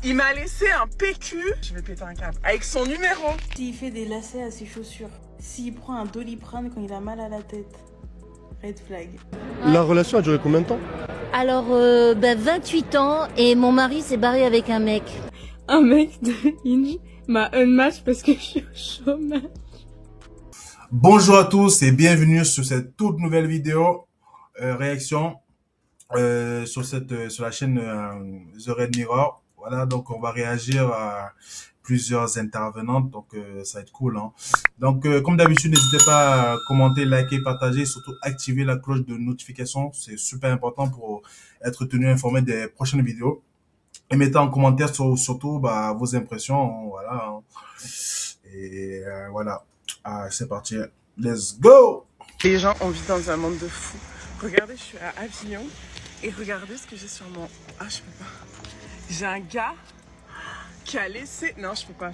Il m'a laissé un PQ, je vais péter un câble, avec son numéro. S'il fait des lacets à ses chaussures. S'il prend un Doliprane quand il a mal à la tête. Red flag. La relation a duré combien de temps? Alors, 28 ans et mon mari s'est barré avec un mec. Un mec de Hinge m'a unmatch parce que je suis au chômage. Bonjour à tous et bienvenue sur cette toute nouvelle vidéo réaction sur la chaîne The Red Mirror. Voilà, donc on va réagir à plusieurs intervenantes, donc ça va être cool, hein. Donc comme d'habitude, n'hésitez pas à commenter, liker, partager, surtout activer la cloche de notification, c'est super important pour être tenu informé des prochaines vidéos. Et mettez en commentaire surtout vos impressions, voilà, hein. Et voilà, c'est parti, let's go. Les gens, on vit dans un monde de fous. Regardez, je suis à Avignon et regardez ce que j'ai sur mon... Ah, je peux pas. J'ai un gars qui a laissé... Non, je peux pas.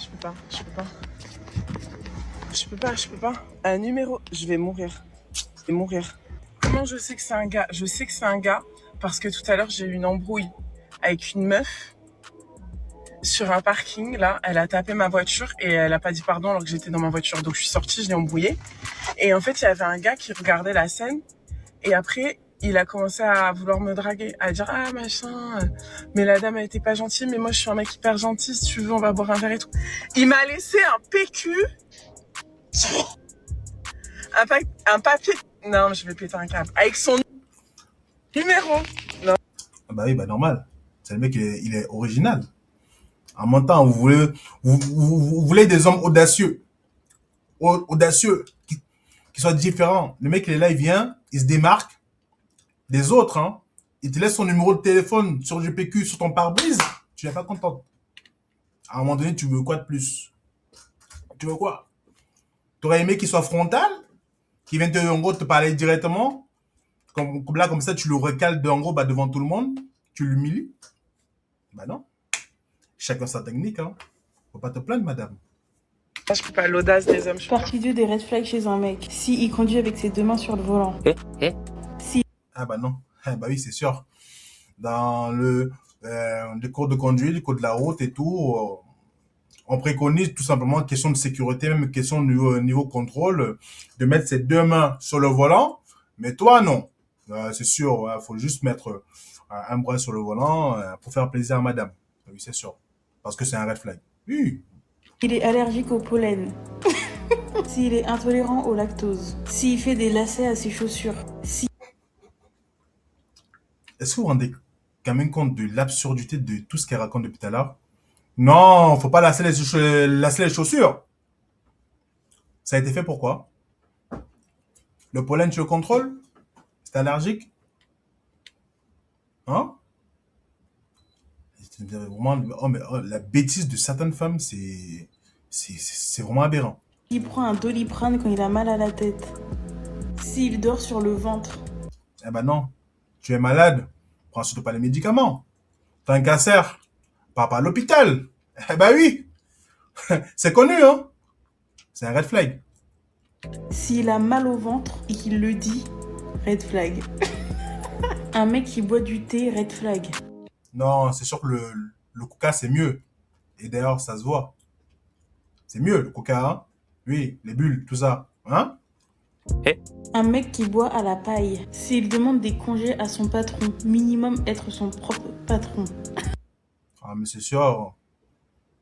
Un numéro... Je vais mourir. Comment je sais que c'est un gars? Je sais que c'est un gars parce que tout à l'heure, j'ai eu une embrouille avec une meuf sur un parking. Là, elle a tapé ma voiture et elle a pas dit pardon alors que j'étais dans ma voiture. Donc, je suis sortie, je l'ai embrouillée. Et en fait, il y avait un gars qui regardait la scène. Et après, il a commencé à vouloir me draguer, à dire « Ah, machin, mais la dame, elle était pas gentille, mais moi, je suis un mec hyper gentil, si tu veux, on va boire un verre et tout. » Il m'a laissé un PQ, un papier... Non, je vais péter un câble. Avec son numéro. Non. Ah bah oui, normal. C'est le mec, il est original. En même temps, vous voulez des hommes audacieux. Audacieux, qui soient différents. Le mec, il est là, il vient, il se démarque des autres, hein. Il te laisse son numéro de téléphone sur du PQ, sur ton pare-brise. Tu n'es pas content. À un moment donné, tu veux quoi de plus? Tu veux quoi? Tu aurais aimé qu'il soit frontal, qu'il vienne en gros te parler directement. Comme ça, tu le recales devant tout le monde. Tu l'humilies. Bah non. Chacun sa technique, hein. Faut pas te plaindre, madame. Je peux pas, l'audace des hommes. Partie 2 des red flags chez un mec. S'il conduit avec ses deux mains sur le volant. Ah bah non. Ah bah oui, c'est sûr. Dans le cours de conduite, le cours de la route et tout, on préconise tout simplement, question de sécurité, même question de niveau contrôle, de mettre ses deux mains sur le volant. Mais toi, non. C'est sûr, faut juste mettre un bras sur le volant pour faire plaisir à madame. Oui, c'est sûr. Parce que c'est un red flag. Oui. Il est allergique au pollen. S'il est intolérant au lactose. S'il fait des lacets à ses chaussures. Est-ce que vous vous rendez quand même compte de l'absurdité de tout ce qu'elle raconte depuis tout à l'heure? Non, faut pas lasser les chaussures. Ça a été fait pourquoi? Le pollen, tu le contrôles? C'est allergique? Hein? Vraiment, la bêtise de certaines femmes, c'est vraiment aberrant. Il prend un Doliprane quand il a mal à la tête. S'il dort sur le ventre. Eh ben non, tu es malade, prends surtout pas les médicaments. T'as un cancer, pars pas à l'hôpital. Eh ben oui, c'est connu, hein. C'est un red flag. S'il a mal au ventre et qu'il le dit, red flag. Un mec qui boit du thé, red flag. Non, c'est sûr que le coca, c'est mieux. Et d'ailleurs, ça se voit. C'est mieux, le coca, hein. Oui, les bulles, tout ça. Hein? Un mec qui boit à la paille. S'il demande des congés à son patron, minimum être son propre patron. Ah, mais c'est sûr.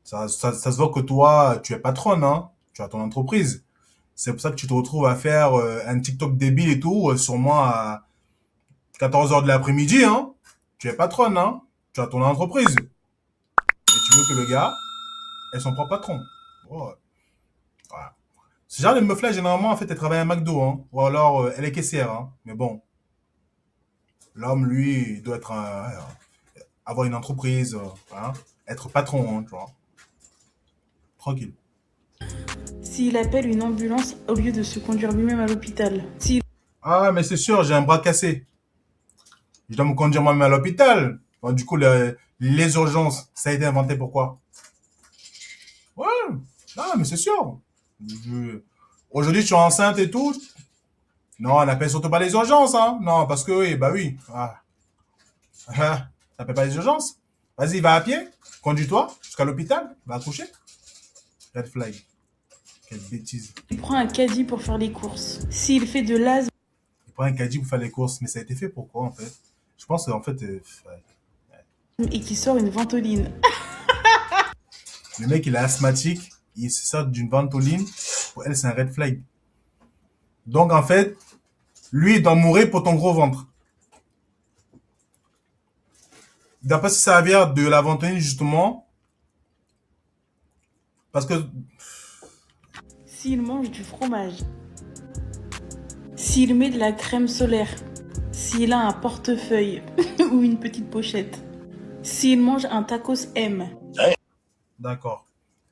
Ça se voit que toi, tu es patronne, hein. Tu as ton entreprise. C'est pour ça que tu te retrouves à faire un TikTok débile et tout, sûrement à 14 heures de l'après-midi, hein. Tu es patronne, hein. Tu as ton entreprise. Et tu veux que le gars ait son propre patron. Oh. Voilà. Ce genre de meuf-là, généralement, en fait, elle travaille à McDo, hein. Ou alors, elle est caissière, hein. Mais bon. L'homme, lui, il doit être avoir une entreprise, hein. Être patron, hein, tu vois. Tranquille. S'il appelle une ambulance au lieu de se conduire lui-même à l'hôpital. Ah, mais c'est sûr, j'ai un bras cassé. Je dois me conduire moi-même à l'hôpital. Bon, du coup, les urgences, ça a été inventé pourquoi? Ouais, ah, mais c'est sûr. Aujourd'hui, tu es enceinte et tout. Non, on n'appelle surtout pas les urgences, hein. Non, parce que oui, bah oui. Ah. Ça n'appelle pas les urgences. Vas-y, va à pied, conduis-toi jusqu'à l'hôpital, va accoucher. Red flag. Quelle bêtise. Il prend un caddie pour faire les courses. S'il fait de l'asthme Il prend un caddie pour faire les courses, mais ça a été fait pourquoi en fait? Je pense qu'en fait, ouais. et qu'il sort une ventoline. Le mec il est asthmatique, il se sert d'une ventoline, pour elle c'est un red flag. Donc en fait, lui il doit mourir pour ton gros ventre. Il doit pas se servir de la ventoline justement, parce que S'il mange du fromage. S'il met de la crème solaire. S'il a un portefeuille ou une petite pochette. S'il mange un tacos M. d'accord.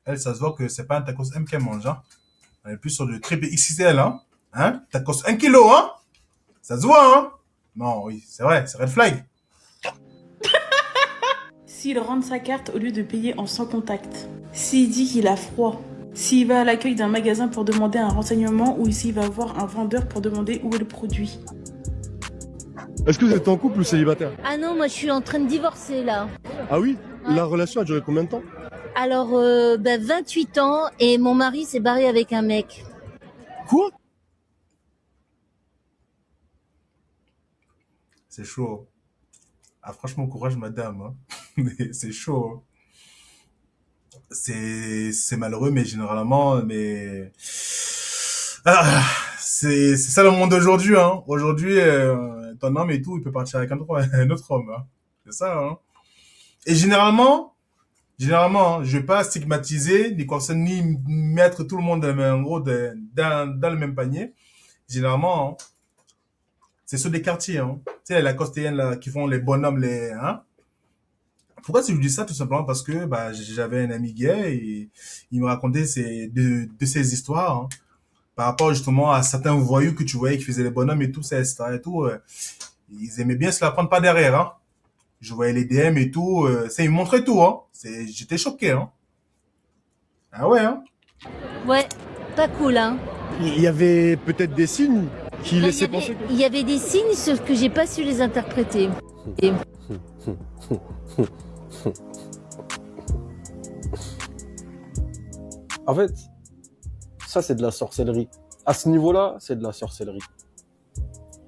Elle, ça se voit que c'est pas un tacos M qu'elle mange, hein. Elle est plus sur le triple XXL, hein. Hein? Tacos 1 kilo, hein. Ça se voit, hein. Non, oui, c'est vrai, c'est red flag. S'il rentre sa carte au lieu de payer en sans contact. S'il dit qu'il a froid. S'il va à l'accueil d'un magasin pour demander un renseignement ou s'il va voir un vendeur pour demander où est le produit. Est-ce que vous êtes en couple ou célibataire? Ah non, moi je suis en train de divorcer là. Ah oui? La relation a duré combien de temps? Alors, 28 ans et mon mari s'est barré avec un mec. Quoi? C'est chaud. Ah, franchement, courage, madame, hein. Mais c'est chaud, hein. C'est malheureux, mais généralement, mais ah, c'est ça le monde d'aujourd'hui, hein. Aujourd'hui, ton homme et tout, il peut partir avec un autre homme, hein. C'est ça, hein. Et généralement, hein, je vais pas stigmatiser ni personne ni mettre tout le monde en gros dans le même panier. Généralement, hein, c'est ceux des quartiers, hein. Tu sais, la costéenne là qui font les bonhommes, les hein. Pourquoi si je dis ça? Tout simplement parce que bah, j'avais un ami gay et il me racontait de ces histoires, hein, par rapport justement à certains voyous que tu voyais qui faisaient les bonhommes et tout ça, etc. Et tout, ils aimaient bien se la prendre pas derrière. Hein. Je voyais les DM et tout, ça, ils me montraient tout. Hein. J'étais choqué. Hein. Ah ouais, hein. Ouais, pas cool, hein. Il y avait peut-être des signes qui Il y laissaient avait- penser que... il y avait des signes, sauf que j'ai pas su les interpréter. Et En fait, ça, c'est de la sorcellerie. À ce niveau-là, c'est de la sorcellerie.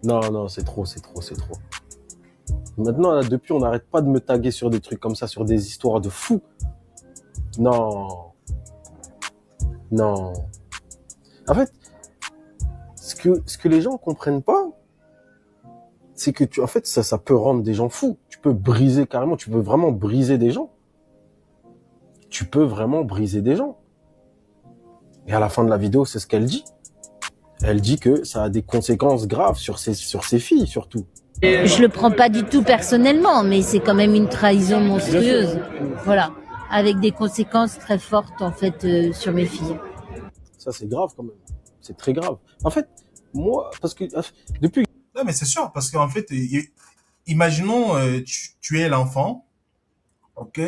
Non, non, c'est trop, c'est trop, c'est trop. Maintenant, là, depuis, on n'arrête pas de me taguer sur des trucs comme ça, sur des histoires de fous. Non. Non. En fait, ce que les gens comprennent pas, c'est que en fait, ça peut rendre des gens fous. Tu peux briser carrément, tu peux vraiment briser des gens. Tu peux vraiment briser des gens. Et à la fin de la vidéo, c'est ce qu'elle dit. Elle dit que ça a des conséquences graves sur ses filles, surtout. je le prends pas du tout personnellement, mais c'est quand même une trahison monstrueuse. Voilà, avec des conséquences très fortes en fait sur mes filles. Ça, c'est grave quand même. C'est très grave. En fait, moi, parce que depuis... Non, mais c'est sûr, parce qu'en fait, imaginons, tu es l'enfant, ok?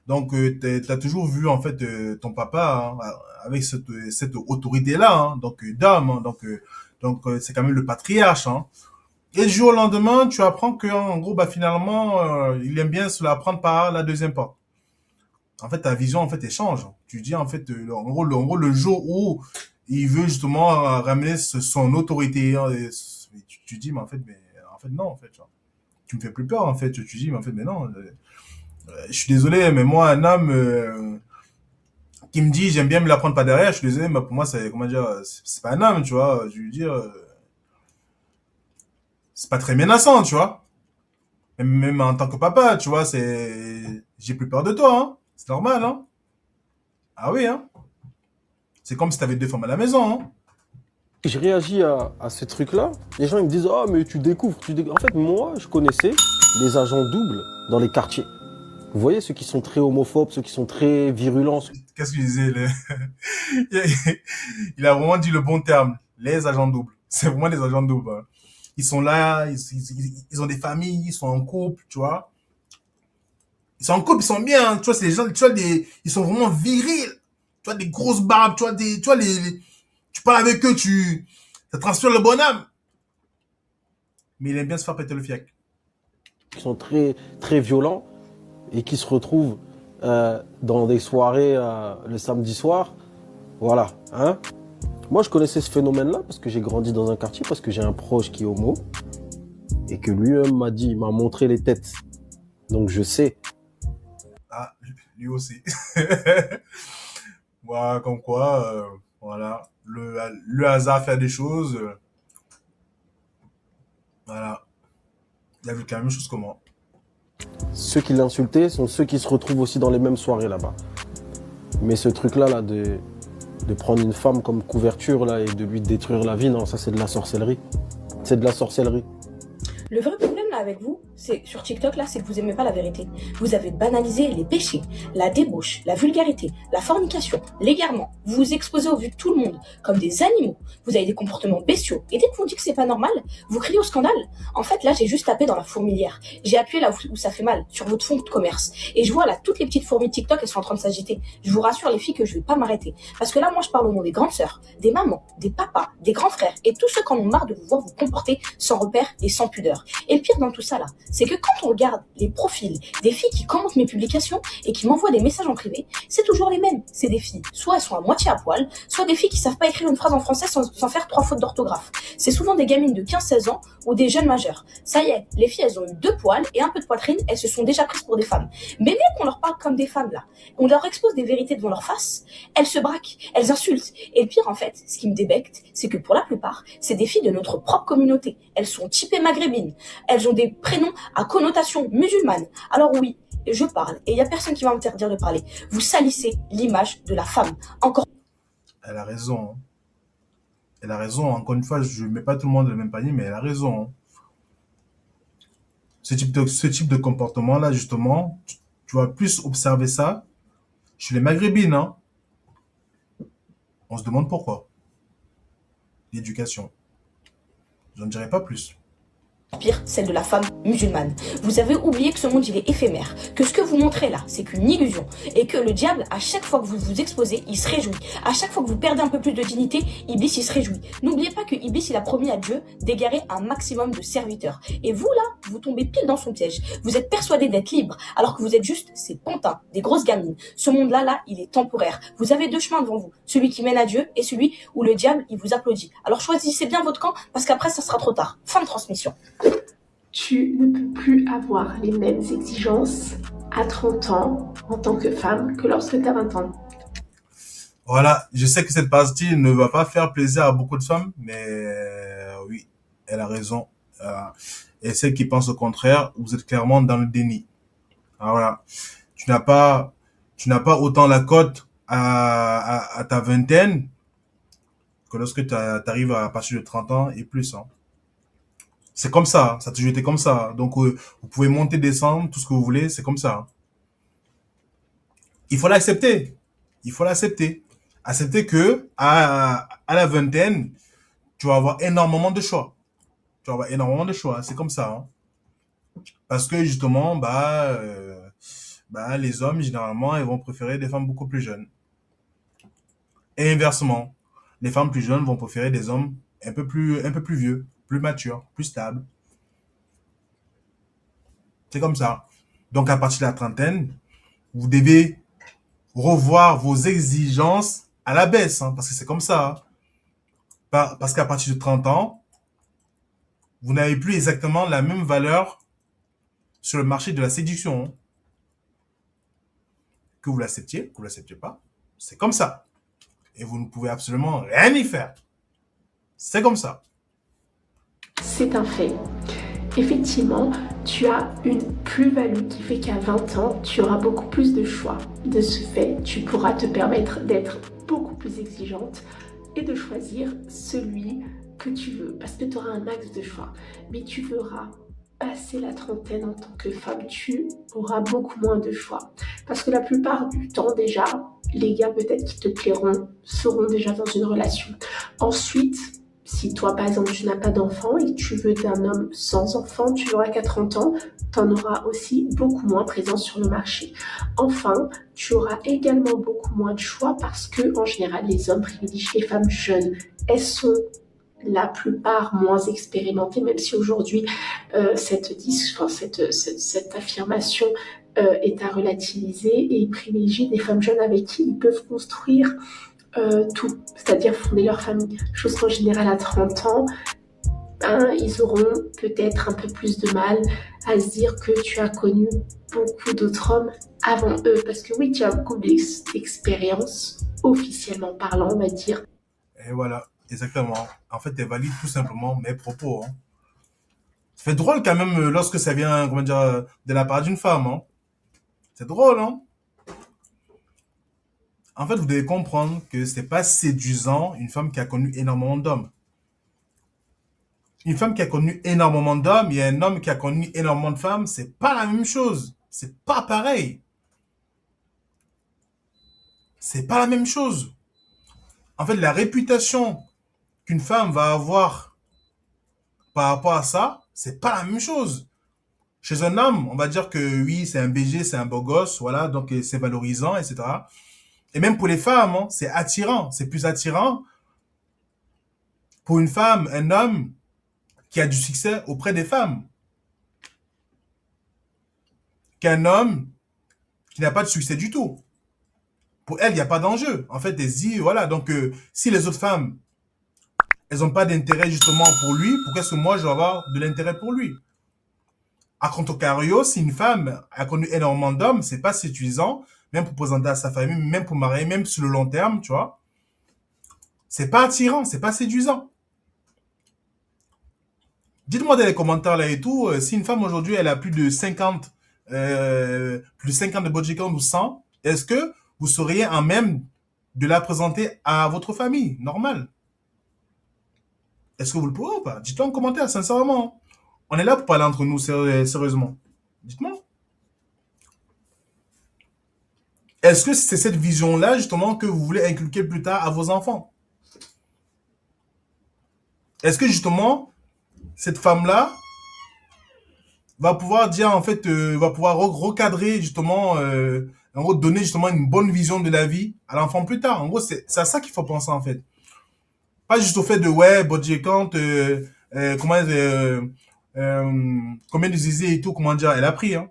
Donc, t'as toujours vu, en fait, ton papa hein, avec cette autorité-là, hein, donc d'homme, hein, c'est quand même le patriarche, hein. Et du jour au lendemain, tu apprends que, en gros, bah, finalement, il aime bien se la prendre par la deuxième porte. En fait, ta vision, en fait, elle change. Tu dis, en fait, en gros, le jour où il veut justement ramener son autorité, hein, tu dis, mais en fait, non, en fait, genre, tu me fais plus peur, en fait. Tu dis, mais en fait, mais non, je suis désolé, mais moi, un homme qui me dit, j'aime bien me la prendre par derrière, je suis désolé, mais pour moi, c'est, comment dire, c'est pas un homme, tu vois. Je veux dire, c'est pas très menaçant, tu vois. Même en tant que papa, tu vois, j'ai plus peur de toi, hein. C'est normal, hein. Ah oui, hein. C'est comme si t'avais deux femmes à la maison, hein. Je réagis à ce truc-là. Les gens ils me disent « Ah, mais tu découvres, En fait, moi, je connaissais les agents doubles dans les quartiers. Vous voyez, ceux qui sont très homophobes, ceux qui sont très virulents. Qu'est-ce qu'il disait, il a vraiment dit le bon terme. Les agents doubles. C'est vraiment les agents doubles, hein. Ils sont là, ils ont des familles, ils sont en couple, tu vois. Ils sont en couple, ils sont bien, hein. Tu vois, c'est les gens, tu vois, ils sont vraiment virils. Tu vois, des grosses barbes, tu vois, tu parles avec eux, ça transpire le bonhomme. Mais il aime bien se faire péter le fiac. Qui sont très, très violents. et qui se retrouvent dans des soirées le samedi soir. Voilà, hein. Moi, je connaissais ce phénomène-là parce que j'ai grandi dans un quartier, parce que j'ai un proche qui est homo et que lui-même m'a montré les têtes. Donc, je sais. Ah, lui aussi. Voilà, comme quoi, voilà, le hasard fait des choses. Voilà, il a vu la même chose que moi. Ceux qui l'insultaient sont ceux qui se retrouvent aussi dans les mêmes soirées là-bas. Mais ce truc-là, là, de prendre une femme comme couverture là, et de lui détruire la vie, non, ça c'est de la sorcellerie. C'est de la sorcellerie. Le vrai problème là avec vous, c'est sur TikTok là, c'est que vous aimez pas la vérité. Vous avez banalisé les péchés, la débauche, la vulgarité, la fornication, l'égarement. Vous vous exposez au vu de tout le monde comme des animaux. Vous avez des comportements bestiaux. Et dès qu'on dit que c'est pas normal, vous criez au scandale. En fait là, j'ai juste tapé dans la fourmilière. J'ai appuyé là où ça fait mal, sur votre fond de commerce. Et je vois là toutes les petites fourmis de TikTok, elles sont en train de s'agiter. Je vous rassure les filles que je vais pas m'arrêter. Parce que là, moi je parle au nom des grandes sœurs, des mamans, des papas, des grands frères et tous ceux qui en ont marre de vous voir vous comporter sans repère et sans pudeur. Et le pire dans tout ça là, c'est que quand on regarde les profils des filles qui commentent mes publications et qui m'envoient des messages en privé, c'est toujours les mêmes. C'est des filles, soit elles sont à moitié à poil, soit des filles qui savent pas écrire une phrase en français sans faire 3 fautes d'orthographe. C'est souvent des gamines de 15-16 ans ou des jeunes majeurs. Ça y est, les filles elles ont eu 2 poils et un peu de poitrine, elles se sont déjà prises pour des femmes. Mais dès qu'on leur parle comme des femmes là, on leur expose des vérités devant leur face, elles se braquent, elles insultent. Et le pire en fait, ce qui me débecte, c'est que pour la plupart, c'est des filles de notre propre communauté. Elles sont typées maghrébines, elles ont des prénoms à connotation musulmane. Alors oui, je parle et il y a personne qui va m'interdire de parler. Vous salissez l'image de la femme. Encore. Elle a raison. Hein. Elle a raison. Encore une fois, je ne mets pas tout le monde dans le même panier, mais elle a raison. Hein. Ce type de comportement-là, justement, tu vas plus observer ça chez les maghrébines. Hein. On se demande pourquoi. L'éducation. Je ne dirai pas plus. Pire, celle de la femme musulmane. Vous avez oublié que ce monde il est éphémère, que ce que vous montrez là, c'est qu'une illusion, et que le diable, à chaque fois que vous vous exposez, il se réjouit. À chaque fois que vous perdez un peu plus de dignité, Iblis il se réjouit. N'oubliez pas que Iblis il a promis à Dieu d'égarer un maximum de serviteurs. Et vous là, vous tombez pile dans son piège. Vous êtes persuadé d'être libre, alors que vous êtes juste ces pantins, des grosses gamines. Ce monde-là, il est temporaire. Vous avez 2 chemins devant vous, celui qui mène à Dieu et celui où le diable il vous applaudit. Alors choisissez bien votre camp, parce qu'après ça sera trop tard. Fin de transmission. Tu ne peux plus avoir les mêmes exigences à 30 ans en tant que femme que lorsque tu as 20 ans. Voilà, je sais que cette partie ne va pas faire plaisir à beaucoup de femmes, mais oui, elle a raison. Et celles qui pensent au contraire, vous êtes clairement dans le déni. Alors voilà, tu n'as pas autant la cote à ta vingtaine que lorsque tu arrives à partir de 30 ans et plus. Hein. C'est comme ça, ça a toujours été comme ça. Donc, vous pouvez monter, descendre, tout ce que vous voulez, c'est comme ça. Il faut l'accepter. Il faut l'accepter. Accepter que, à la vingtaine, tu vas avoir énormément de choix. Tu vas avoir énormément de choix. C'est comme ça. Hein. Parce que, justement, les hommes, généralement, ils vont préférer des femmes beaucoup plus jeunes. Et inversement, les femmes plus jeunes vont préférer des hommes un peu plus vieux, plus matures, plus stables. C'est comme ça. Donc, à partir de la trentaine, vous devez revoir vos exigences à la baisse, hein, parce que c'est comme ça. Hein. Parce qu'à partir de 30 ans, vous n'avez plus exactement la même valeur sur le marché de la séduction. Hein. Que vous l'acceptiez, que vous ne l'acceptiez pas, c'est comme ça. Et vous ne pouvez absolument rien y faire. C'est comme ça. C'est un fait. Effectivement, tu as une plus-value qui fait qu'à 20 ans, tu auras beaucoup plus de choix. De ce fait, tu pourras te permettre d'être beaucoup plus exigeante et de choisir celui que tu veux. Parce que tu auras un max de choix. Mais tu verras, passer la trentaine en tant que femme, tu auras beaucoup moins de choix. Parce que la plupart du temps, déjà, les gars peut-être qui te plairont seront déjà dans une relation. Ensuite, si toi, par exemple, tu n'as pas d'enfant et que tu veux d'un homme sans enfant, tu l'auras qu'à 30 ans, tu en auras aussi beaucoup moins présent sur le marché. Enfin, tu auras également beaucoup moins de choix parce que, en général, les hommes privilégient les femmes jeunes. Elles sont la plupart moins expérimentées, même si aujourd'hui, cette affirmation est à relativiser et il privilégie des femmes jeunes avec qui ils peuvent construire tout, c'est-à-dire fonder leur famille. Chose qu'en général à 30 ans, ils auront peut-être un peu plus de mal à se dire que tu as connu beaucoup d'autres hommes avant eux. Parce que oui, tu as beaucoup d'expérience, officiellement parlant, on va dire. Et voilà, exactement. En fait, elle valide tout simplement mes propos. Hein. Ça fait drôle quand même lorsque ça vient, comment dire, de la part d'une femme. Hein. C'est drôle, hein. En fait, vous devez comprendre que c'est pas séduisant une femme qui a connu énormément d'hommes. Une femme qui a connu énormément d'hommes et un homme qui a connu énormément de femmes, c'est pas la même chose. C'est pas pareil. C'est pas la même chose. En fait, la réputation qu'une femme va avoir par rapport à ça, c'est pas la même chose. Chez un homme, on va dire que oui, c'est un BG, c'est un beau gosse, voilà, donc c'est valorisant, etc. Et même pour les femmes, hein, c'est attirant. C'est plus attirant pour une femme, un homme qui a du succès auprès des femmes qu'un homme qui n'a pas de succès du tout. Pour elle, il n'y a pas d'enjeu. En fait, elle se dit, voilà, donc si les autres femmes, elles n'ont pas d'intérêt justement pour lui, pourquoi est-ce que moi, je vais avoir de l'intérêt pour lui? À contrario, si une femme a connu énormément d'hommes, c'est pas séduisant, même pour présenter à sa famille, même pour marier, même sur le long terme, tu vois. C'est pas attirant, c'est pas séduisant. Dites-moi dans les commentaires là et tout, si une femme aujourd'hui, elle a plus de 50, plus de 50 de body count ou 100, est-ce que vous seriez en même de la présenter à votre famille, normal? Est-ce que vous le pouvez ou pas? Dites-le en commentaire, sincèrement. On est là pour parler entre nous, sérieusement. Dites-moi. Est-ce que c'est cette vision-là, justement, que vous voulez inculquer plus tard à vos enfants? Est-ce que, justement, cette femme-là va pouvoir dire, en fait, va pouvoir recadrer, justement, en gros, donner, justement, une bonne vision de la vie à l'enfant plus tard? En gros, c'est à ça qu'il faut penser, en fait. Pas juste au fait de, ouais, body count, combien de zizés et tout, comment dire, elle a pris, hein.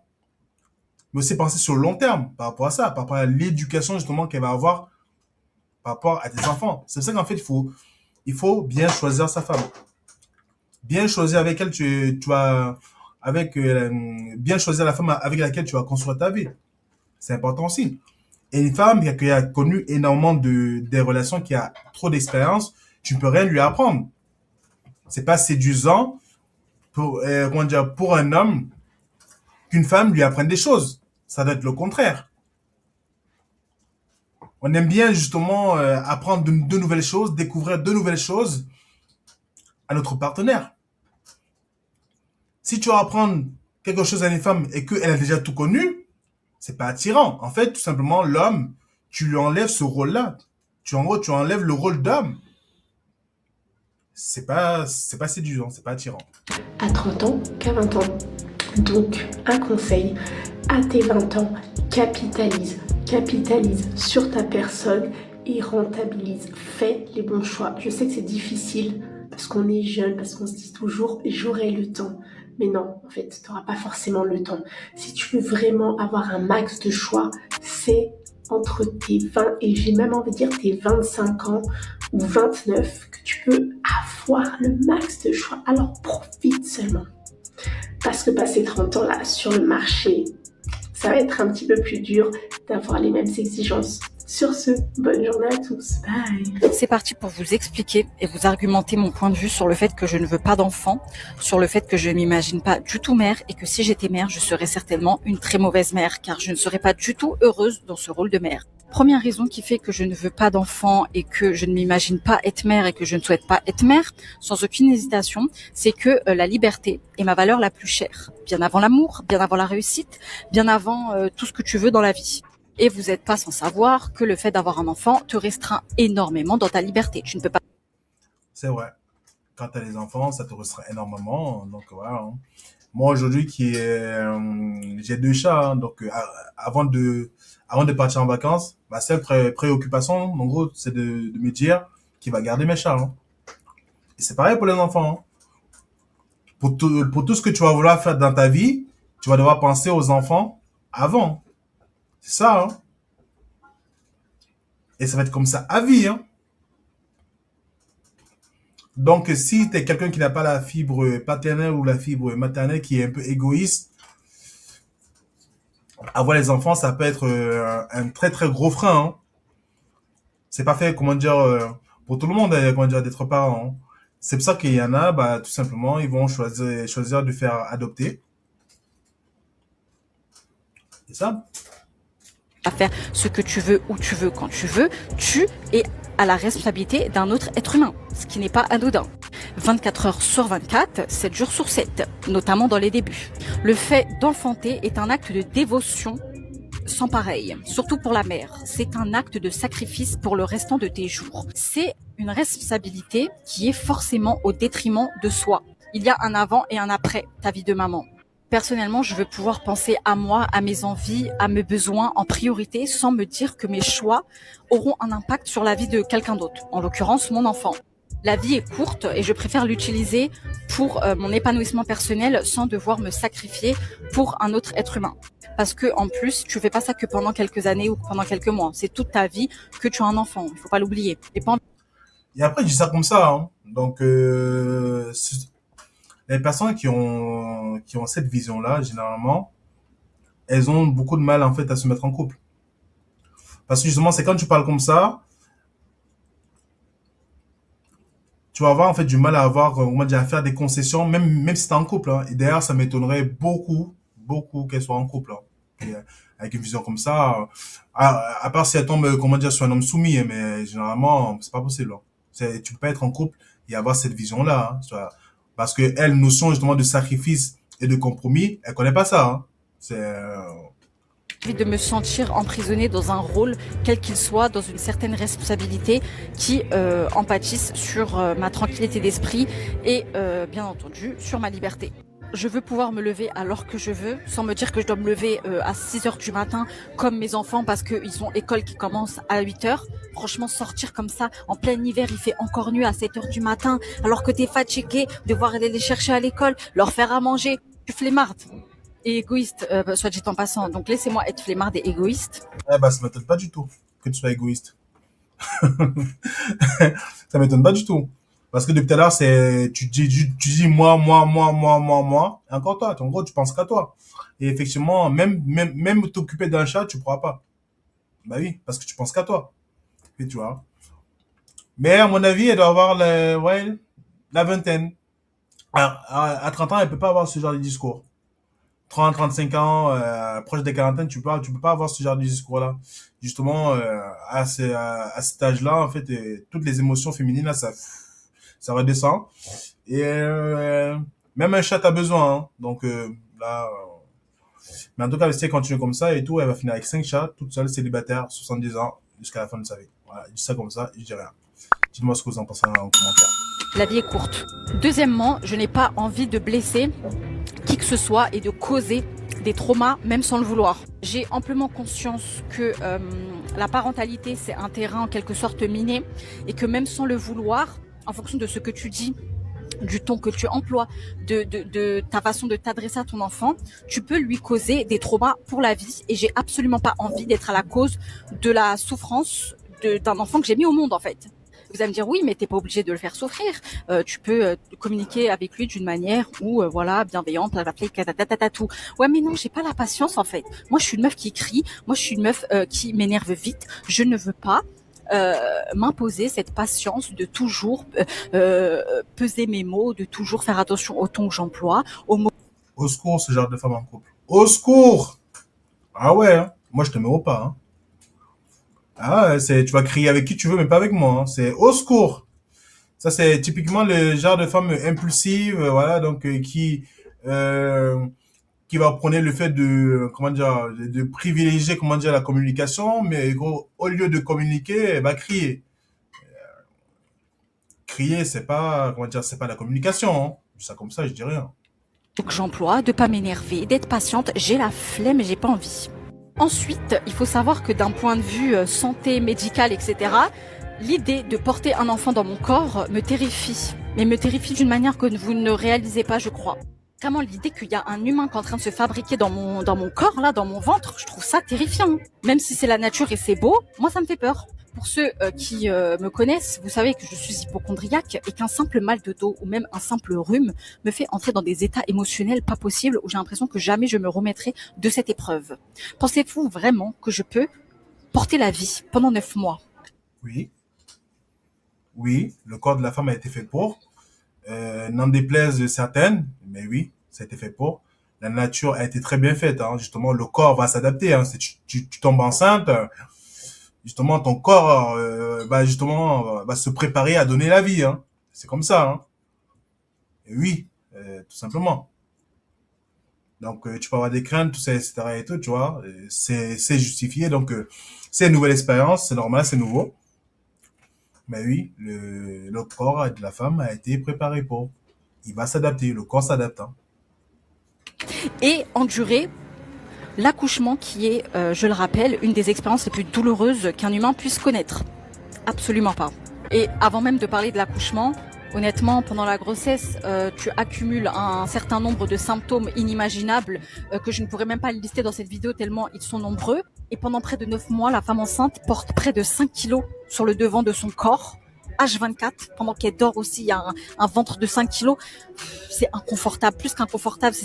Mais aussi penser sur le long terme par rapport à ça, par rapport à l'éducation justement qu'elle va avoir par rapport à tes enfants. C'est pour ça qu'en fait, il faut bien choisir sa femme. Bien choisir avec elle, tu vas, bien choisir la femme avec laquelle tu vas construire ta vie. C'est important aussi. Et une femme qui a connu énormément des relations, qui a trop d'expérience, tu ne peux rien lui apprendre. C'est pas séduisant pour, comment dire, pour un homme qu'une femme lui apprenne des choses. Ça doit être le contraire. On aime bien justement apprendre de nouvelles choses, découvrir de nouvelles choses à notre partenaire. Si tu vas apprendre quelque chose à une femme et qu'elle a déjà tout connu, c'est pas attirant. En fait, tout simplement, l'homme, tu lui enlèves ce rôle-là. Tu enlèves le rôle d'homme. C'est pas séduisant, c'est pas attirant. À 30 ans qu'à 20 ans. Donc, un conseil, à tes 20 ans, capitalise sur ta personne et rentabilise. Fais les bons choix. Je sais que c'est difficile parce qu'on est jeune, parce qu'on se dit toujours j'aurai le temps. Mais non, en fait, tu n'auras pas forcément le temps. Si tu veux vraiment avoir un max de choix, c'est entre tes 20 et j'ai même envie de dire tes 25 ans ou 29 que tu peux avoir le max de choix. Alors profite seulement. Parce que passer 30 ans là sur le marché, ça va être un petit peu plus dur d'avoir les mêmes exigences. Sur ce, bonne journée à tous. Bye. C'est parti pour vous expliquer et vous argumenter mon point de vue sur le fait que je ne veux pas d'enfant, sur le fait que je ne m'imagine pas du tout mère et que si j'étais mère, je serais certainement une très mauvaise mère car je ne serais pas du tout heureuse dans ce rôle de mère. Première raison qui fait que je ne veux pas d'enfant et que je ne m'imagine pas être mère et que je ne souhaite pas être mère, sans aucune hésitation, c'est que la liberté est ma valeur la plus chère. Bien avant l'amour, bien avant la réussite, bien avant tout ce que tu veux dans la vie. Et vous n'êtes pas sans savoir que le fait d'avoir un enfant te restreint énormément dans ta liberté. Tu ne peux pas... C'est vrai. Quand tu as les enfants, ça te restreint énormément. Donc voilà. Hein. Moi aujourd'hui, j'ai 2 chats. Hein, donc avant de partir en vacances, ma seule préoccupation, en gros, c'est de me dire qui va garder mes chats. Hein. Et c'est pareil pour les enfants. Hein. Pour tout ce que tu vas vouloir faire dans ta vie, tu vas devoir penser aux enfants avant. C'est ça, hein. Et ça va être comme ça à vie, hein. Donc, si tu es quelqu'un qui n'a pas la fibre paternelle ou la fibre maternelle, qui est un peu égoïste, avoir les enfants, ça peut être un très très gros frein, hein. C'est pas fait, comment dire, pour tout le monde, comment dire, d'être parent, hein. C'est pour ça qu'il y en a, bah, tout simplement, ils vont choisir de faire adopter. C'est ça. À faire ce que tu veux, où tu veux, quand tu veux, tu es à la responsabilité d'un autre être humain, ce qui n'est pas anodin. 24 heures sur 24, 7 jours sur 7, notamment dans les débuts. Le fait d'enfanter est un acte de dévotion sans pareil, surtout pour la mère. C'est un acte de sacrifice pour le restant de tes jours. C'est une responsabilité qui est forcément au détriment de soi. Il y a un avant et un après ta vie de maman. Personnellement, je veux pouvoir penser à moi, à mes envies, à mes besoins en priorité, sans me dire que mes choix auront un impact sur la vie de quelqu'un d'autre, en l'occurrence mon enfant. La vie est courte et je préfère l'utiliser pour mon épanouissement personnel sans devoir me sacrifier pour un autre être humain. Parce que en plus, tu fais pas ça que pendant quelques années ou pendant quelques mois. C'est toute ta vie que tu as un enfant. Il faut pas l'oublier. Et après, je dis ça comme ça, hein. Donc, les personnes qui ont cette vision-là, généralement, elles ont beaucoup de mal, en fait, à se mettre en couple. Parce que justement, c'est quand tu parles comme ça, tu vas avoir, en fait, du mal à avoir, on va dire, à faire des concessions, même si t'es en couple, hein. Et d'ailleurs, ça m'étonnerait beaucoup qu'elles soient en couple, hein. Et, avec une vision comme ça, à part si elle tombe, comment dire, sur un homme soumis, hein, mais généralement, c'est pas possible, hein. Tu peux pas être en couple et avoir cette vision-là, hein. Parce que elle, notion justement de sacrifice et de compromis, elle connaît pas ça, hein. C'est envie de me sentir emprisonnée dans un rôle, quel qu'il soit, dans une certaine responsabilité qui en pâtisse sur ma tranquillité d'esprit et bien entendu sur ma liberté. Je veux pouvoir me lever à l'heure que je veux, sans me dire que je dois me lever à 6 heures du matin, comme mes enfants, parce qu'ils ont école qui commence à 8 heures. Franchement, sortir comme ça, en plein hiver, il fait encore nuit à 7 heures du matin, alors que t'es fatigué, devoir aller les chercher à l'école, leur faire à manger. Je suis flemmarde et égoïste, soit dit en passant. Donc laissez-moi être flemmarde et égoïste. Eh ben, ça m'étonne pas du tout que tu sois égoïste. Ça m'étonne pas du tout. Parce que depuis tout à l'heure, tu dis moi. Et encore toi, en gros, tu penses qu'à toi. Et effectivement, même t'occuper d'un chat, tu pourras pas. Bah oui, parce que tu penses qu'à toi. Et tu vois. Mais à mon avis, elle doit avoir la vingtaine. Alors, à 30 ans, elle peut pas avoir ce genre de discours. 30, 35 ans, proche des quarantaines, tu peux pas avoir ce genre de discours-là. Justement, à cet âge-là, en fait, toutes les émotions féminines, là, ça redescend. Et même un chat a besoin, hein. Donc là, mais en tout cas, si elle continue comme ça et tout, elle va finir avec 5 chats, toute seule, célibataire, 70 ans, jusqu'à la fin de sa vie. Voilà, je dis ça comme ça, je dis rien. Dites-moi ce que vous en pensez en commentaire. La vie est courte. Deuxièmement, je n'ai pas envie de blesser qui que ce soit et de causer des traumas, même sans le vouloir. J'ai amplement conscience que la parentalité, c'est un terrain en quelque sorte miné et que même sans le vouloir, en fonction de ce que tu dis, du ton que tu emploies, de ta façon de t'adresser à ton enfant, tu peux lui causer des traumas pour la vie. Et j'ai absolument pas envie d'être à la cause de la souffrance d'un enfant que j'ai mis au monde, en fait. Vous allez me dire oui, mais t'es pas obligé de le faire souffrir. Tu peux communiquer avec lui d'une manière où voilà, bienveillante, tout. Ouais, mais non, j'ai pas la patience en fait. Moi, je suis une meuf qui crie. Moi, je suis une meuf qui m'énerve vite. Je ne veux pas m'imposer cette patience de toujours peser mes mots, de toujours faire attention au ton que j'emploie, aux mots. Au secours, ce genre de femme en couple. Au secours! Ah ouais, hein. Moi je te mets au pas, hein. Ah ouais, tu vas crier avec qui tu veux, mais pas avec moi, hein. C'est au secours. Ça, c'est typiquement le genre de femme impulsive, voilà, donc qui va prôner le fait de, comment dire, de privilégier, comment dire, la communication, mais gros, au lieu de communiquer, elle va crier. Crier, c'est pas, comment dire, c'est pas la communication, hein. Ça comme ça, je dis rien. Que j'emploie, de pas m'énerver, d'être patiente, j'ai la flemme et j'ai pas envie. Ensuite, il faut savoir que d'un point de vue santé, médicale, etc., l'idée de porter un enfant dans mon corps me terrifie. Mais me terrifie d'une manière que vous ne réalisez pas, je crois. Vraiment, l'idée qu'il y a un humain qui est en train de se fabriquer dans mon corps, là, dans mon ventre, je trouve ça terrifiant. Même si c'est la nature et c'est beau, moi, ça me fait peur. Pour ceux qui me connaissent, vous savez que je suis hypocondriaque et qu'un simple mal de dos ou même un simple rhume me fait entrer dans des états émotionnels pas possibles où j'ai l'impression que jamais je me remettrai de cette épreuve. Pensez-vous vraiment que je peux porter la vie pendant 9 mois? Oui, oui, le corps de la femme a été fait pour. N'en déplaise certaines, mais oui, ça a été fait pour. La nature a été très bien faite, hein. Justement, le corps va s'adapter, hein. Si tu tombes enceinte, justement, ton corps va se préparer à donner la vie, hein. C'est comme ça, hein. Et oui, tout simplement. Donc, tu peux avoir des craintes, tout ça, etc. et tout, tu vois. C'est justifié, donc c'est une nouvelle expérience, c'est normal, c'est nouveau. Mais oui, le corps de la femme a été préparé pour. Il va s'adapter, le corps s'adapte, hein. Et endurer l'accouchement qui est, je le rappelle, une des expériences les plus douloureuses qu'un humain puisse connaître. Absolument pas. Et avant même de parler de l'accouchement, honnêtement, pendant la grossesse, tu accumules un certain nombre de symptômes inimaginables que je ne pourrais même pas lister dans cette vidéo tellement ils sont nombreux. Et pendant près de 9 mois, la femme enceinte porte près de 5 kilos sur le devant de son corps, H24, pendant qu'elle dort aussi, il y a un ventre de 5 kilos. C'est inconfortable, plus qu'inconfortable.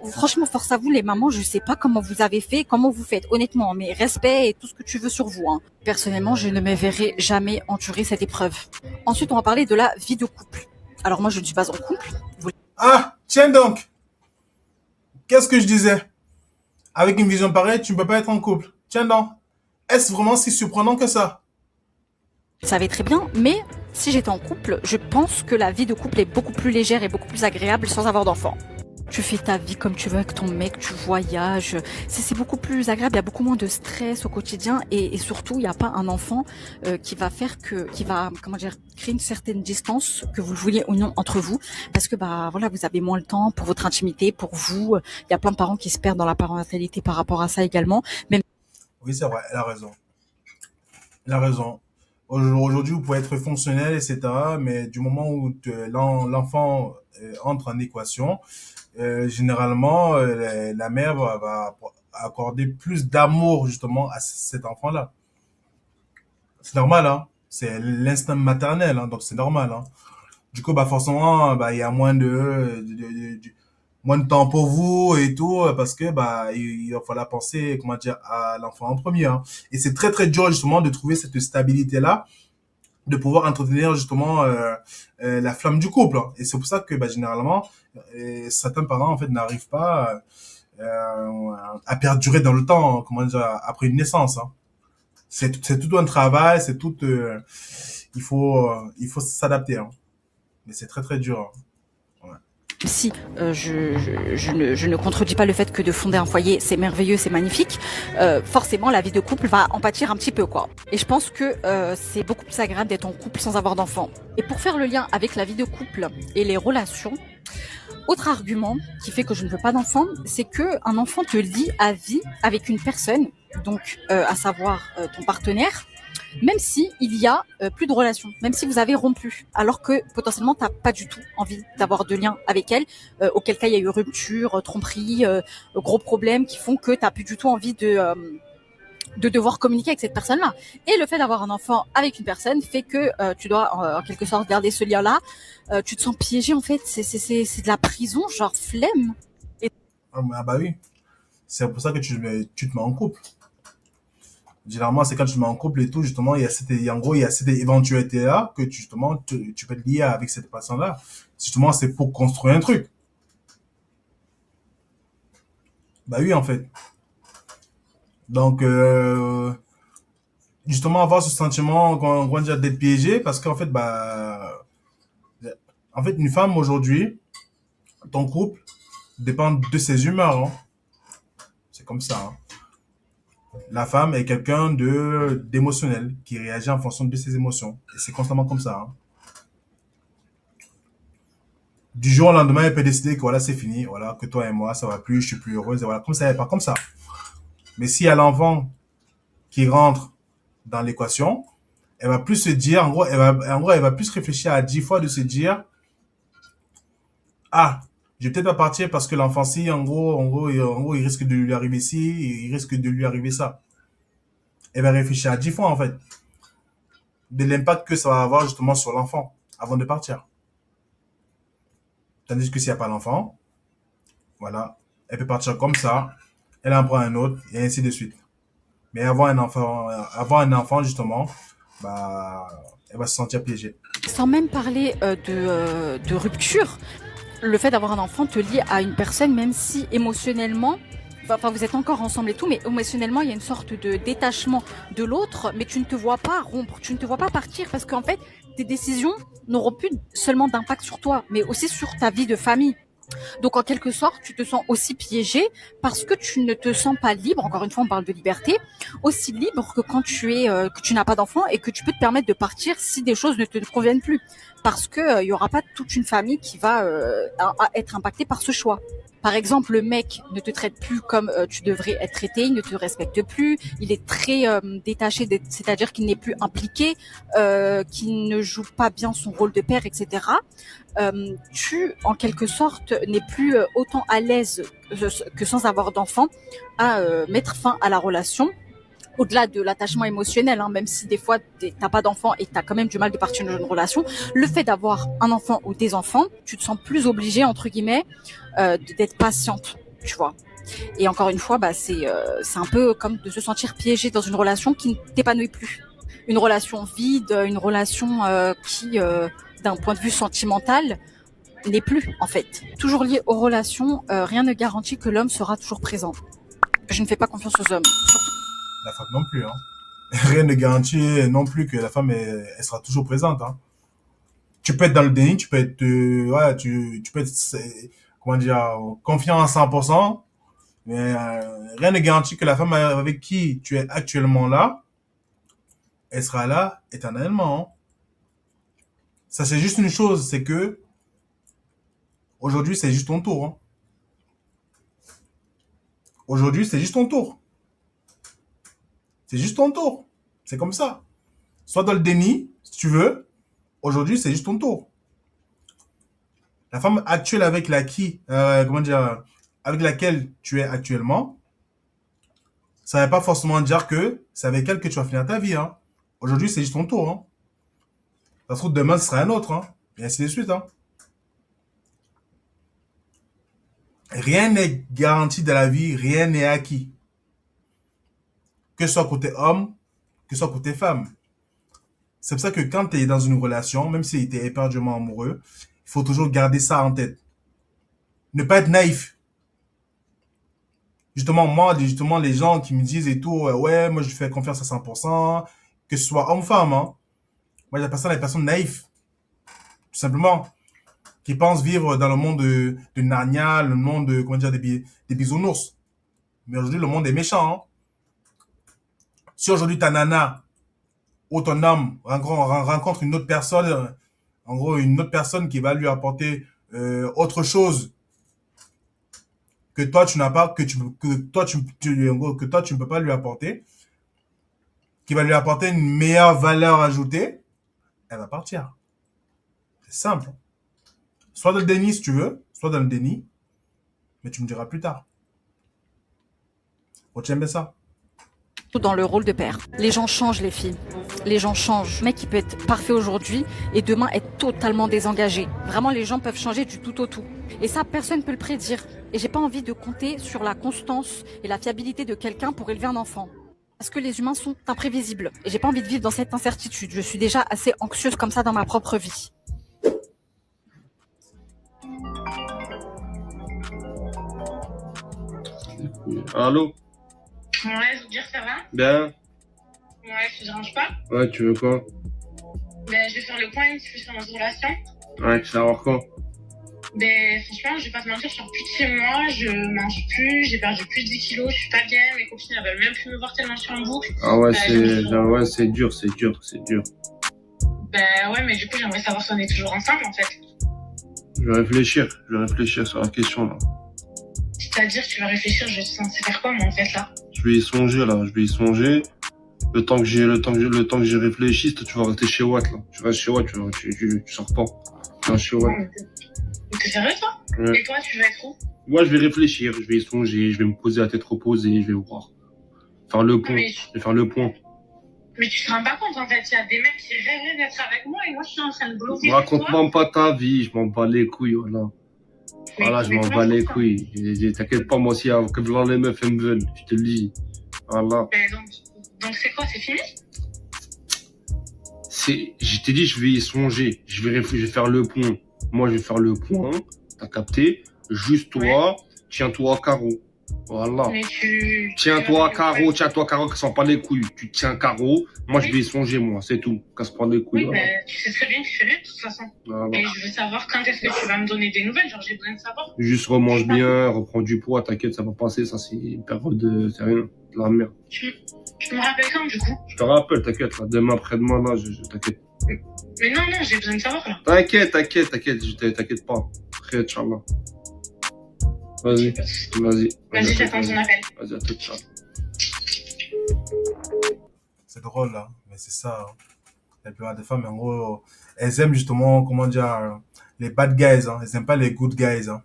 Franchement, force à vous les mamans, je sais pas comment vous avez fait, comment vous faites, honnêtement, mais respect et tout ce que tu veux sur vous, hein. Personnellement, je ne me verrai jamais endurer cette épreuve. Ensuite, on va parler de la vie de couple. Alors moi, je ne suis pas en couple. Ah, tiens donc. Qu'est-ce que je disais? Avec une vision pareille, tu ne peux pas être en couple. Tiens donc. Est-ce vraiment si surprenant que ça? Vous savez très bien, mais si j'étais en couple, je pense que la vie de couple est beaucoup plus légère et beaucoup plus agréable sans avoir d'enfant. Tu fais ta vie comme tu veux avec ton mec, tu voyages, c'est beaucoup plus agréable, il y a beaucoup moins de stress au quotidien et surtout il n'y a pas un enfant qui va créer une certaine distance, que vous le vouliez ou non, entre vous, parce que vous avez moins le temps pour votre intimité, pour vous. Il y a plein de parents qui se perdent dans la parentalité par rapport à ça également. Même... Oui, c'est vrai, elle a raison. Elle a raison. Aujourd'hui, vous pouvez être fonctionnel, etc. Mais du moment où l'enfant entre en équation, généralement, la mère va accorder plus d'amour justement à cet enfant-là. C'est normal, hein. C'est l'instinct maternel, hein, donc c'est normal, hein. Du coup, forcément, il y a moins de temps pour vous et tout, parce que il va falloir penser, comment dire, à l'enfant en premier, hein. Et c'est très très dur justement de trouver cette stabilité-là, de pouvoir entretenir justement la flamme du couple, hein. Et c'est pour ça que généralement certains parents en fait n'arrivent pas à perdurer dans le temps, hein, comment dire, après une naissance, hein. C'est tout un travail, c'est tout il faut s'adapter, hein. Mais c'est très très dur, hein. Si je ne contredis pas le fait que de fonder un foyer, c'est merveilleux, c'est magnifique, forcément la vie de couple va en pâtir un petit peu, quoi. Et je pense que c'est beaucoup plus agréable d'être en couple sans avoir d'enfant. Et pour faire le lien avec la vie de couple et les relations, autre argument qui fait que je ne veux pas d'enfant, c'est que un enfant te lie à vie avec une personne, donc à savoir ton partenaire, même si il y a plus de relation, même si vous avez rompu, alors que potentiellement t'as pas du tout envie d'avoir de lien avec elle, auquel cas il y a eu rupture, tromperie, gros problèmes qui font que t'as plus du tout envie de devoir communiquer avec cette personne-là. Et le fait d'avoir un enfant avec une personne fait que tu dois en quelque sorte garder ce lien-là. Tu te sens piégé en fait, c'est de la prison, genre flemme. Ah bah oui, c'est pour ça que tu te mets en couple. Généralement, c'est quand tu te mets en couple et tout, justement, il y a cette éventualité-là que justement, tu peux te lier avec cette personne-là. Justement, c'est pour construire un truc. Bah oui, en fait. Donc, justement, avoir ce sentiment, on va dire, d'être piégé, parce qu'en fait, une femme aujourd'hui, ton couple, dépend de ses humeurs, hein. C'est comme ça, hein. La femme est quelqu'un d'émotionnel, qui réagit en fonction de ses émotions. Et c'est constamment comme ça, hein. Du jour au lendemain, elle peut décider que voilà, c'est fini, voilà, que toi et moi, ça va plus, je suis plus heureuse, et voilà, comme ça, elle part comme ça. Mais s'il y a l'enfant qui rentre dans l'équation, elle va plus se dire, elle va plus réfléchir à 10 fois de se dire, ah, Je vais peut-être pas partir parce que l'enfant, si, il risque de lui arriver ci, il risque de lui arriver ça. Elle va réfléchir à 10 fois, en fait, de l'impact que ça va avoir justement sur l'enfant avant de partir. Tandis que s'il n'y a pas l'enfant, voilà, elle peut partir comme ça, elle en prend un autre, et ainsi de suite. Mais avoir un enfant, justement, bah, elle va se sentir piégée. Sans même parler de rupture, le fait d'avoir un enfant te lie à une personne, même si émotionnellement, enfin vous êtes encore ensemble et tout, mais émotionnellement il y a une sorte de détachement de l'autre, mais tu ne te vois pas rompre, tu ne te vois pas partir, parce qu'en fait tes décisions n'auront plus seulement d'impact sur toi, mais aussi sur ta vie de famille. Donc en quelque sorte, tu te sens aussi piégé parce que tu ne te sens pas libre. Encore une fois, on parle de liberté, aussi libre que quand que tu n'as pas d'enfant et que tu peux te permettre de partir si des choses ne te conviennent plus, parce que il y aura pas toute une famille qui va être impactée par ce choix. Par exemple, le mec ne te traite plus comme tu devrais être traité, il ne te respecte plus, il est très détaché, c'est-à-dire qu'il n'est plus impliqué, qu'il ne joue pas bien son rôle de père, etc. Tu, en quelque sorte, n'es plus autant à l'aise que sans avoir d'enfant à mettre fin à la relation. Au-delà de l'attachement émotionnel, hein, même si des fois t'as pas d'enfant et t'as quand même du mal de partir dans une relation, le fait d'avoir un enfant ou des enfants, tu te sens plus obligée, entre guillemets, d'être patiente, tu vois. Et encore une fois, bah c'est un peu comme de se sentir piégé dans une relation qui ne t'épanouit plus, une relation vide, une relation qui, d'un point de vue sentimental, n'est plus en fait. Toujours lié aux relations, rien ne garantit que l'homme sera toujours présent. Je ne fais pas confiance aux hommes. La femme non plus, hein. Rien ne garantit non plus que la femme, elle sera toujours présente, hein. Tu peux être dans le déni, tu peux être, tu peux être, comment dire, confiant à 100%, mais rien ne garantit que la femme avec qui tu es actuellement là, elle sera là éternellement, hein. Ça, c'est juste une chose, c'est que aujourd'hui, c'est juste ton tour, hein. Aujourd'hui, c'est juste ton tour. C'est juste ton tour. C'est comme ça. Sois dans le déni, si tu veux. Aujourd'hui, c'est juste ton tour. La femme actuelle avec avec laquelle tu es actuellement, ça ne veut pas forcément dire que c'est avec elle que tu vas finir ta vie, hein. Aujourd'hui, c'est juste ton tour, hein. Ça se trouve, demain, ce sera un autre, hein. Et ainsi de suite, hein. Rien n'est garanti dans la vie, rien n'est acquis. Que ce soit côté homme, que ce soit côté femme. C'est pour ça que quand tu es dans une relation, même si tu es éperdument amoureux, il faut toujours garder ça en tête. Ne pas être naïf. Justement, moi, les gens qui me disent et tout, ouais, moi je fais confiance à 100%, que ce soit homme-femme, hein. Moi, j'appelle ça les personnes naïves. Tout simplement. Qui pensent vivre dans le monde de Narnia, le monde de, des bisounours. Mais aujourd'hui, le monde est méchant, hein. Si aujourd'hui ta nana ou ton homme rencontre une autre personne, en gros une autre personne qui va lui apporter autre chose que toi tu n'as pas, que toi tu ne peux pas lui apporter, qui va lui apporter une meilleure valeur ajoutée, elle va partir. C'est simple. Soit dans le déni si tu veux, soit dans le déni, mais tu me diras plus tard. Retiens bien ça. Dans le rôle de père. Les gens changent, les filles. Les gens changent. Le mec, il peut être parfait aujourd'hui et demain être totalement désengagé. Vraiment, les gens peuvent changer du tout au tout. Et ça, personne ne peut le prédire. Et j'ai pas envie de compter sur la constance et la fiabilité de quelqu'un pour élever un enfant. Parce que les humains sont imprévisibles. Et j'ai pas envie de vivre dans cette incertitude. Je suis déjà assez anxieuse comme ça dans ma propre vie. Allô? Ouais, je veux dire, ça va? Bien. Ouais, je te dérange pas? Ouais, tu veux quoi? Ben, je vais faire le point un petit peu sur notre relation. Ouais, tu vas voir quoi? Ben, franchement, je vais pas te mentir, je sors plus de chez moi, je mange plus, j'ai perdu plus de 10 kilos, je suis pas bien, mes copines elles veulent même plus me voir tellement je suis en boucle. Ah ouais, c'est dur. Ben ouais, mais du coup, j'aimerais savoir si on est toujours ensemble, en fait. Je vais réfléchir sur la question, là. C'est-à-dire, tu vas réfléchir, je suis censée faire quoi, moi, en fait, là? Je vais y songer, là, Le temps que j'ai réfléchi, toi, tu vas rester chez Watt, là. Tu restes chez Watt, tu sors pas. Non, je suis ouais. Mais t'es sérieux, toi? Ouais. Et toi, tu vas être où? Moi, je vais réfléchir, je vais y songer, je vais me poser la tête reposée, je vais voir. Faire le point. Je vais faire le point. Mais tu te rends pas compte, en fait, il y a des mecs qui rêveraient d'être avec moi et moi, je suis en train de bloquer. Raconte-moi pas ta vie, je m'en bats les couilles, voilà. Voilà, je m'en bats les couilles. T'inquiète pas, moi aussi, que blanc les meufs, elles me veulent, je te le dis. Voilà. Donc c'est quoi, c'est fini? Je t'ai dit, je vais y songer, je vais réfléchir, je vais faire le point. Moi, je vais faire le point, t'as capté? Juste toi, tiens-toi à carreau. Voilà. Tiens-toi à carreau, qui s'en pas les couilles. Tu tiens carreau, moi je vais y songer, moi, c'est tout. Casse pas les couilles. Oui, voilà. Tu sais très bien que je fais rien, de toute façon. Voilà. Et je veux savoir quand est-ce que tu vas me donner des nouvelles, genre j'ai besoin de savoir. Juste remange bien, reprends du poids, t'inquiète, ça va passer, ça c'est une période de... c'est rien, de la merde. Tu me rappelles quand, du coup? Je te rappelle, t'inquiète, là, demain, après-demain, là, t'inquiète. Mais non, j'ai besoin de savoir, là. T'inquiète, pas. Après, Inch'Allah. Vas-y, j'attends ton appel. Vas-y, à tout, ciao. C'est drôle, là, mais c'est ça. Hein. La plupart des femmes, en gros, elles aiment justement, comment dire, les bad guys. Hein. Elles aiment pas les good guys. Hein.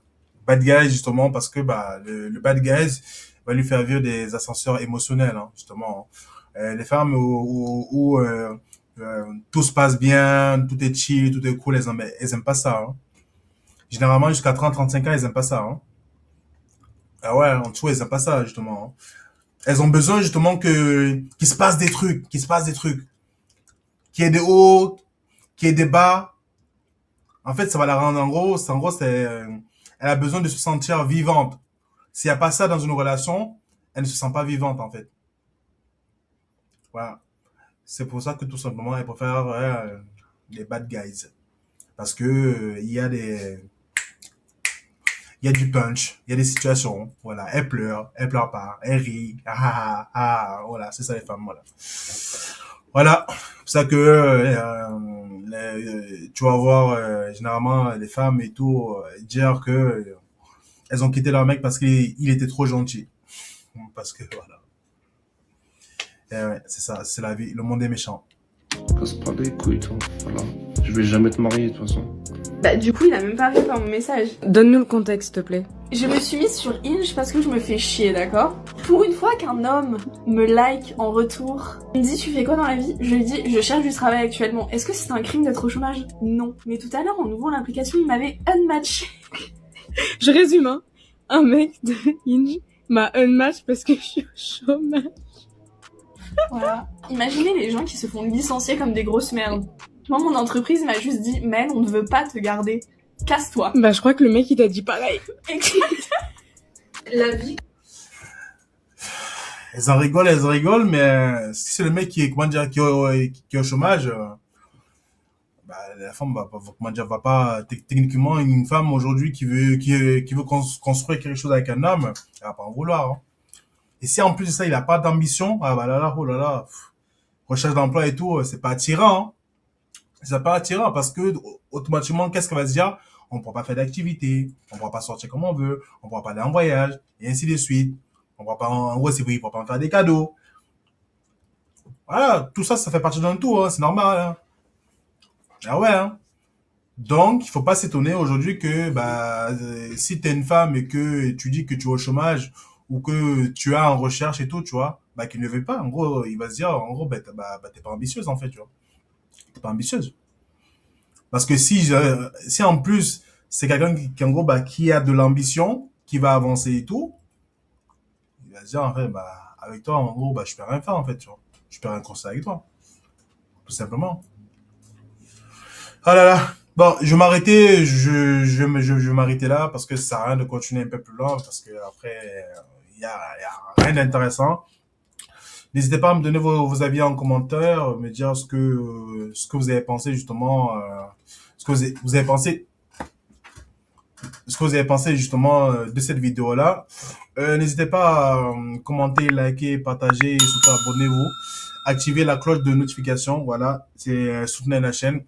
Bad guys, justement, parce que bah, le bad guys va lui faire vivre des ascenseurs émotionnels, hein, justement. Les femmes où tout se passe bien, tout est chill, tout est cool, elles aiment pas ça. Hein. Généralement, jusqu'à 30-35 ans, elles aiment pas ça. Hein. Ah ouais, en dessous, elles aiment pas ça, justement. Hein. Elles ont besoin, justement, qu'il se passe des trucs, qu'il y ait des hauts, qu'il y ait des bas. En fait, ça va la rendre, en gros, elle a besoin de se sentir vivante. S'il n'y a pas ça dans une relation, elle ne se sent pas vivante, en fait. Voilà. C'est pour ça que, tout simplement, elle préfère les bad guys. Parce que, il y a du punch, il y a des situations, voilà, elle pleure pas, elle rit, voilà, c'est ça les femmes, voilà. Voilà, c'est pour ça que tu vas voir généralement les femmes et tout dire que elles ont quitté leur mec parce qu'il était trop gentil. Parce que voilà. Et ouais, c'est ça, c'est la vie, le monde est méchant. Casse pas les couilles, toi, voilà. Je vais jamais te marier, de toute façon. Bah du coup il a même pas répondu à mon message. Donne-nous le contexte s'il te plaît. Je me suis mise sur Hinge parce que je me fais chier, d'accord? Pour une fois qu'un homme me like en retour, il me dit tu fais quoi dans la vie? Je lui dis je cherche du travail actuellement. Est-ce que c'est un crime d'être au chômage? Non. Mais tout à l'heure en ouvrant l'application il m'avait unmatché. Je résume hein. Un mec de Hinge m'a unmatch parce que je suis au chômage. Voilà. Imaginez les gens qui se font licencier comme des grosses merdes. Moi, mon entreprise m'a juste dit, Mel, on ne veut pas te garder. Casse-toi. Bah, je crois que le mec, il t'a dit pareil. La vie. Elles en rigolent, mais si c'est le mec qui est, comment dire, qui est au chômage, bah, la femme va pas, techniquement, une femme aujourd'hui qui veut construire quelque chose avec un homme, elle va pas en vouloir, hein. Et si en plus de ça, il a pas d'ambition, ah bah là, oh là là, recherche d'emploi et tout, c'est pas attirant, hein. C'est pas attirant parce que automatiquement, qu'est-ce qu'elle va se dire? On ne pourra pas faire d'activité, on ne pourra pas sortir comme on veut, on ne pourra pas aller en voyage, et ainsi de suite. On ne pourra pas, en gros, c'est vrai, on ne pourra pas faire des cadeaux. Voilà, tout ça, ça fait partie d'un tout, hein, c'est normal. Hein. Ah ouais, hein. Donc, il faut pas s'étonner aujourd'hui que bah, si tu es une femme et que tu dis que tu es au chômage ou que tu es en recherche et tout, tu vois, bah, qu'il ne le veut pas. En gros, il va se dire, en gros, t'es pas ambitieuse, en fait, tu vois. T'es pas ambitieuse. Parce que si en plus, c'est quelqu'un qui, en gros, bah, qui a de l'ambition, qui va avancer et tout, il va se dire, en fait, bah, avec toi, en gros, bah, je peux rien faire, en fait, tu vois. Je peux rien construire avec toi. Tout simplement. Ah là là. Bon, je vais m'arrêter, je vais m'arrêter là parce que ça sert à rien de continuer un peu plus loin parce que après, il y a rien d'intéressant. N'hésitez pas à me donner vos avis en commentaire, me dire ce que vous avez pensé justement, ce que vous avez pensé, justement de cette vidéo là. N'hésitez pas à commenter, liker, partager et surtout abonnez-vous, activez la cloche de notification. Voilà, c'est soutenir la chaîne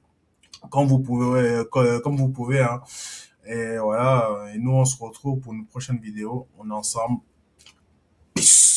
comme vous pouvez, hein. Et voilà, et nous on se retrouve pour une prochaine vidéo. On est ensemble. Peace.